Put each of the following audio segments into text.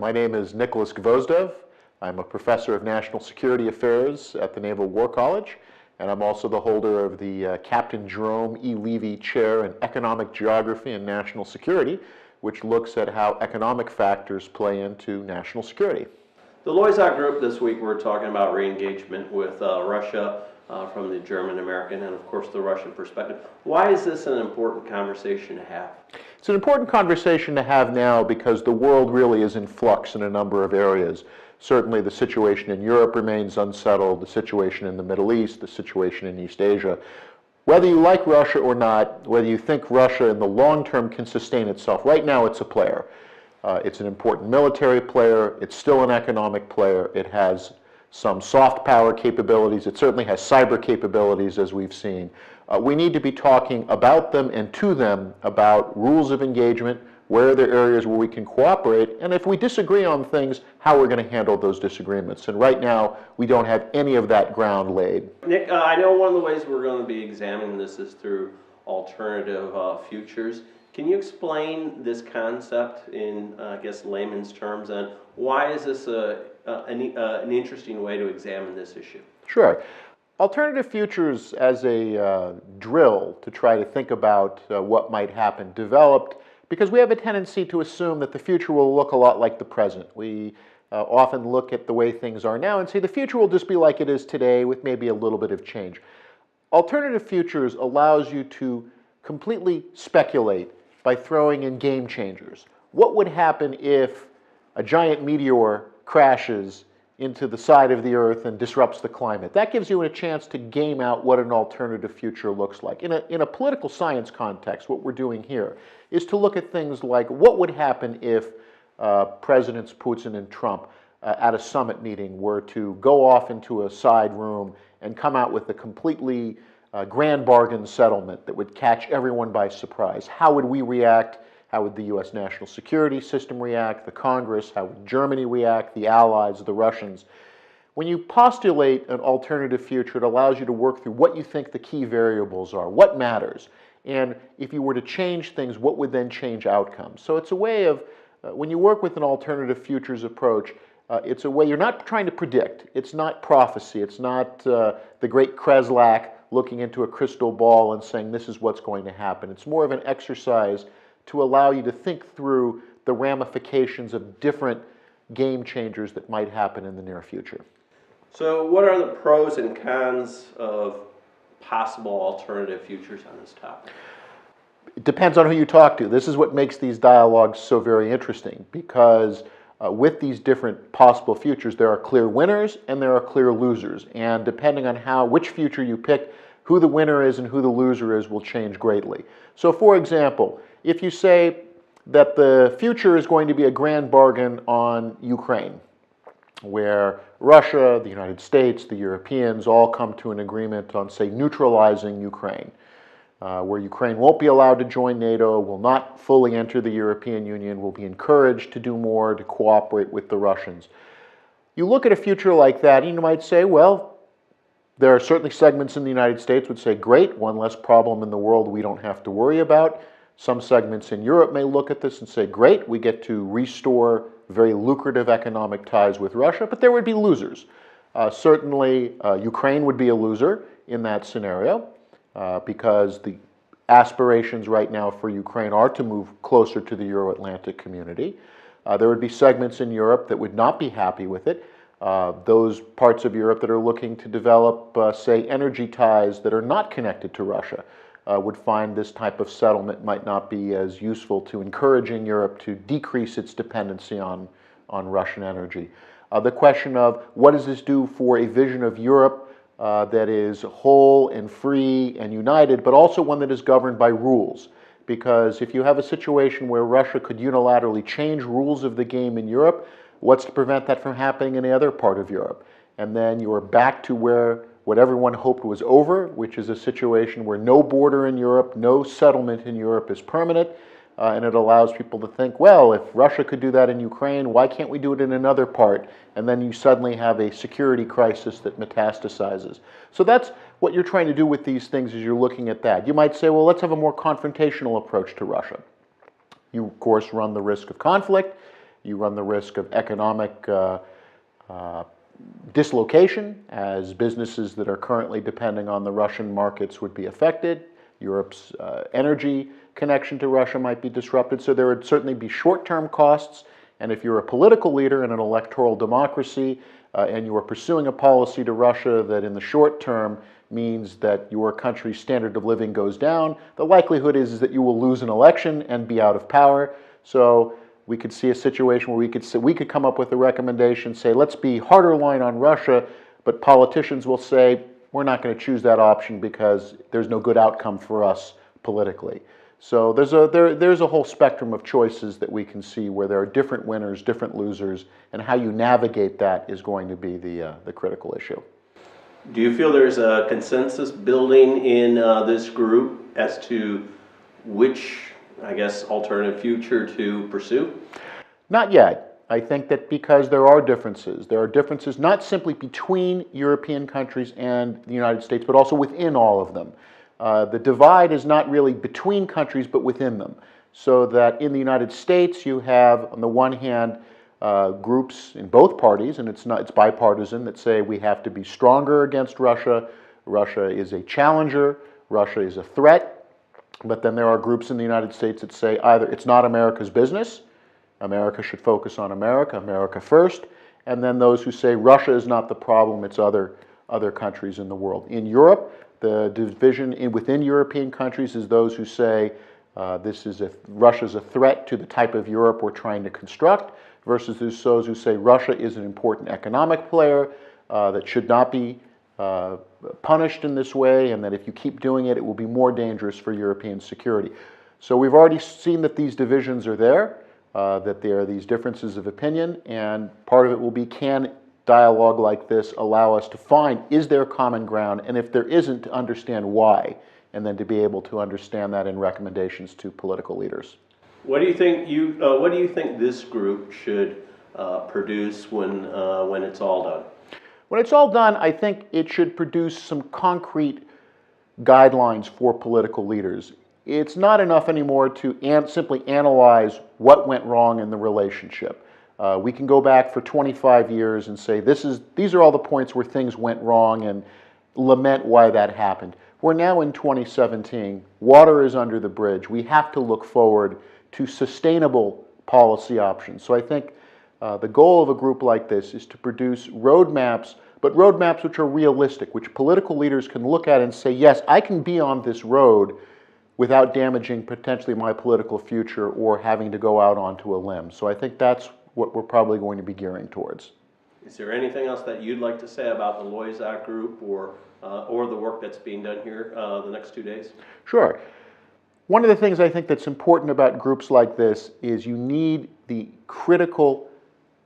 My name is Nikolas Gvosdev. I'm a professor of national security affairs at the Naval War College, and I'm also the holder of the Captain Jerome E. Levy Chair in Economic Geography and National Security, which looks at how economic factors play into national security. The Loisach Group this week, we're talking about re-engagement with Russia from the German-American and, of course, the Russian perspective. Why is this an important conversation to have? It's an important conversation to have now because the world really is in flux in a number of areas. Certainly the situation in Europe remains unsettled, the situation in the Middle East, the situation in East Asia. Whether you like Russia or not, whether you think Russia in the long term can sustain itself, right now it's a player. It's an important military player, it's still an economic player, it has some soft power capabilities, it certainly has cyber capabilities as we've seen. We need to be talking about them and to them about rules of engagement, where are there areas where we can cooperate, and if we disagree on things, how we're going to handle those disagreements. And right now, we don't have any of that ground laid. Nick, I know one of the ways we're going to be examining this is through alternative futures. Can you explain this concept in, I guess, layman's terms, and why is this an interesting way to examine this issue? Sure. Alternative futures as a drill to try to think about what might happen developed because we have a tendency to assume that the future will look a lot like the present. We often look at the way things are now and say the future will just be like it is today with maybe a little bit of change. Alternative futures allows you to completely speculate by throwing in game changers. What would happen if a giant meteor crashes into the side of the Earth and disrupts the climate? That gives you a chance to game out what an alternative future looks like. In a political science context, what we're doing here is to look at things like what would happen if Presidents Putin and Trump at a summit meeting were to go off into a side room and come out with a completely grand bargain settlement that would catch everyone by surprise. How would we react? How would the U.S. national security system react? The Congress? How would Germany react? The Allies? The Russians? When you postulate an alternative future, it allows you to work through what you think the key variables are, what matters, and if you were to change things, what would then change outcomes. So it's a way of, when you work with an alternative futures approach, it's a way, you're not trying to predict. It's not prophecy. It's not the great Kreslak looking into a crystal ball and saying this is what's going to happen. It's more of an exercise to allow you to think through the ramifications of different game changers that might happen in the near future. So what are the pros and cons of possible alternative futures on this topic? It depends on who you talk to. This is what makes these dialogues so very interesting because with these different possible futures, there are clear winners and there are clear losers. And depending on which future you pick, who the winner is and who the loser is will change greatly. So for example, if you say that the future is going to be a grand bargain on Ukraine, where Russia, the United States, the Europeans all come to an agreement on, say, neutralizing Ukraine, where Ukraine won't be allowed to join NATO, will not fully enter the European Union, will be encouraged to do more, to cooperate with the Russians. You look at a future like that and you might say, well, there are certainly segments in the United States would say, great, one less problem in the world we don't have to worry about. Some segments in Europe may look at this and say, great, we get to restore very lucrative economic ties with Russia, but there would be losers. Certainly, Ukraine would be a loser in that scenario because the aspirations right now for Ukraine are to move closer to the Euro-Atlantic community. There would be segments in Europe that would not be happy with it. Those parts of Europe that are looking to develop, say, energy ties that are not connected to Russia would find this type of settlement might not be as useful to encouraging Europe to decrease its dependency on Russian energy. The question of what does this do for a vision of Europe that is whole and free and united, but also one that is governed by rules. Because if you have a situation where Russia could unilaterally change rules of the game in Europe, what's to prevent that from happening in any other part of Europe? And then you're back to what everyone hoped was over, which is a situation where no border in Europe, no settlement in Europe is permanent, and it allows people to think, well, if Russia could do that in Ukraine, why can't we do it in another part? And then you suddenly have a security crisis that metastasizes. So that's what you're trying to do with these things as you're looking at that. You might say, well, let's have a more confrontational approach to Russia. You, of course, run the risk of conflict. You run the risk of economic dislocation, as businesses that are currently depending on the Russian markets would be affected. Europe's energy connection to Russia might be disrupted. So there would certainly be short-term costs. And if you're a political leader in an electoral democracy and you are pursuing a policy to Russia that in the short term means that your country's standard of living goes down, the likelihood is that you will lose an election and be out of power. So we could see a situation where we could come up with a recommendation, say, let's be harder line on Russia, but politicians will say, we're not going to choose that option because there's no good outcome for us politically. So there's a whole spectrum of choices that we can see where there are different winners, different losers, and how you navigate that is going to be the critical issue. Do you feel there's a consensus building in this group as to which, I guess, alternative future to pursue? Not yet. I think that because there are differences not simply between European countries and the United States, but also within all of them. The divide is not really between countries, but within them. So that in the United States, you have, on the one hand, groups in both parties, and it's bipartisan, that say we have to be stronger against Russia. Russia is a challenger. Russia is a threat. But then there are groups in the United States that say either it's not America's business, America should focus on America, America first, and then those who say Russia is not the problem, it's other countries in the world. In Europe, the division within European countries is those who say Russia's a threat to the type of Europe we're trying to construct, versus those who say Russia is an important economic player that should not be punished in this way, and that if you keep doing it, it will be more dangerous for European security. So we've already seen that these divisions are there, that there are these differences of opinion, and part of it will be, can dialogue like this allow us to find, is there common ground, and if there isn't, to understand why, and then to be able to understand that in recommendations to political leaders. What do you think this group should produce when it's all done? When it's all done, I think it should produce some concrete guidelines for political leaders. It's not enough anymore to simply analyze what went wrong in the relationship. We can go back for 25 years and say these are all the points where things went wrong and lament why that happened. We're now in 2017. Water is under the bridge. We have to look forward to sustainable policy options. So I think the goal of a group like this is to produce roadmaps, but roadmaps which are realistic, which political leaders can look at and say, yes, I can be on this road without damaging potentially my political future or having to go out onto a limb. So I think that's what we're probably going to be gearing towards. Is there anything else that you'd like to say about the Loisach Group or the work that's being done here the next 2 days? Sure. One of the things I think that's important about groups like this is you need the critical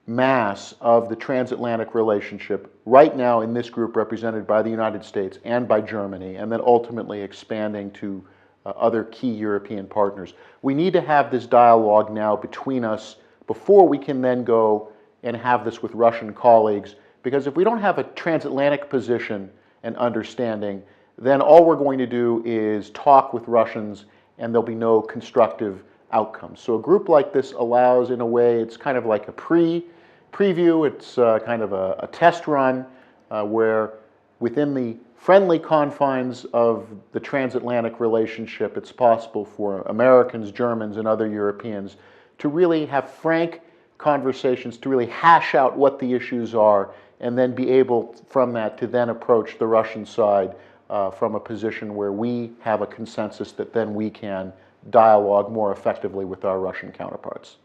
mass of the transatlantic relationship right now in this group represented by the United States and by Germany, and then ultimately expanding to other key European partners. We need to have this dialogue now between us before we can then go and have this with Russian colleagues, because if we don't have a transatlantic position and understanding, then all we're going to do is talk with Russians and there'll be no constructive outcomes. So a group like this allows, in a way, it's kind of like a preview, it's kind of a test run where within the friendly confines of the transatlantic relationship, it's possible for Americans, Germans, and other Europeans to really have frank conversations, to really hash out what the issues are, and then be able from that to then approach the Russian side from a position where we have a consensus that then we can dialogue more effectively with our Russian counterparts.